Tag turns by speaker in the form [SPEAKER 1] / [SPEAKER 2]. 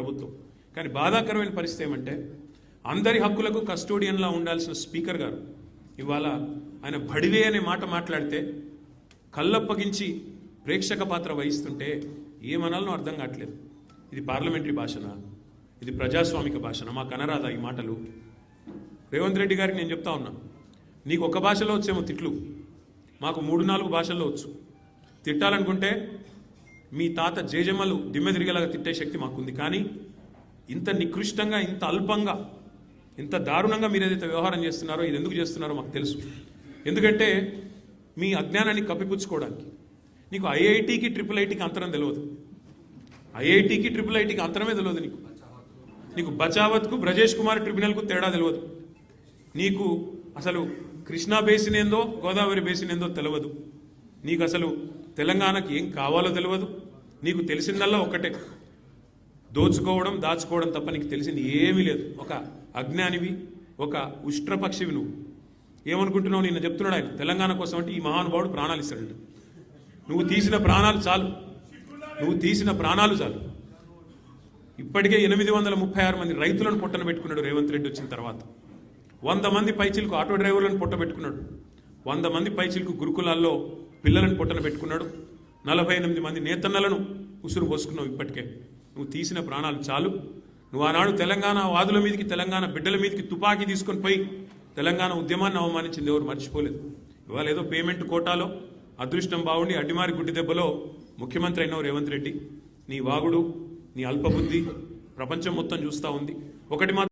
[SPEAKER 1] ప్రభుత్వం. కానీ బాధాకరమైన పరిస్థితి ఏమంటే అందరి హక్కులకు కస్టోడియన్లా ఉండాల్సిన స్పీకర్ గారు ఇవాళ ఆయన బడివే అనే మాట మాట్లాడితే కళ్ళప్పగించి ప్రేక్షక పాత్ర వహిస్తుంటే ఏమనాలనో అర్థం కావట్లేదు. ఇది పార్లమెంటరీ భాషనా, ఇది ప్రజాస్వామిక భాషనా? మాకు అనరాదా ఈ మాటలు? రేవంత్ రెడ్డి గారికి నేను చెప్తా ఉన్నా, నీకు ఒక భాషలో వచ్చేమో తిట్లు, మాకు 3-4 భాషల్లో వచ్చు. తిట్టాలనుకుంటే మీ తాత జేజమ్మలు దిమ్మె తిరిగేలాగా తిట్టే శక్తి మాకుంది. కానీ ఇంత నికృష్టంగా, ఇంత అల్పంగా, ఇంత దారుణంగా మీరు ఏదైతే వ్యవహారం చేస్తున్నారో ఇది ఎందుకు చేస్తున్నారో మాకు తెలుసు. ఎందుకంటే మీ అజ్ఞానాన్ని కప్పిపుచ్చుకోవడానికి. నీకు ఐఐటికి IIITకి అంతరం తెలియదు, ఐఐటికి IIITకి అంతరమే తెలియదు. నీకు బచావత్కు బ్రజేష్ కుమార్ ట్రిబ్యునల్కు తేడా తెలియదు. నీకు అసలు కృష్ణా బేసిన్ ఏందో గోదావరి బేసిన్ ఏందో తెలియదు. నీకు అసలు తెలంగాణకి ఏం కావాలో తెలియదు. నీకు తెలిసిందల్లా ఒక్కటే, దోచుకోవడం దాచుకోవడం తప్ప నీకు తెలిసింది ఏమీ లేదు. ఒక అజ్ఞానివి, ఒక ఉష్ట్రపక్షివి. నువ్వు ఏమనుకుంటున్నావు? నిన్న చెప్తున్నాడు ఆయన తెలంగాణ కోసం అంటే ఈ మహానుభావుడు ప్రాణాలు ఇస్తాడంట. నువ్వు తీసిన ప్రాణాలు చాలు, నువ్వు తీసిన ప్రాణాలు చాలు. ఇప్పటికే 836 మంది రైతులను పొట్టన పెట్టుకున్నాడు రేవంత్ రెడ్డి వచ్చిన తర్వాత. 100 మంది పైచిలకు ఆటో డ్రైవర్లను పొట్ట పెట్టుకున్నాడు. 100 మంది పైచిలకు గురుకులాల్లో పిల్లలను పొట్టన పెట్టుకున్నాడు. 48 మంది నేతన్నలను ఉసురు పోసుకున్నావు. ఇప్పటికే నువ్వు తీసిన ప్రాణాలు చాలు. నువ్వు ఆనాడు తెలంగాణ వాదుల మీదకి, తెలంగాణ బిడ్డల మీదకి తుపాకీ తీసుకొని పోయి తెలంగాణ ఉద్యమాన్ని అవమానించింది ఎవరు మర్చిపోలేదు. ఇవాళ ఏదో పేమెంట్ కోటాలో అదృష్టం బాగుండి అడ్డిమారి గుడ్డి దెబ్బలో ముఖ్యమంత్రి అయినావు రేవంత్ రెడ్డి. నీ వాగుడు, నీ అల్పబుద్ధి ప్రపంచం మొత్తం చూస్తూ ఉంది. ఒకటి మాత్రం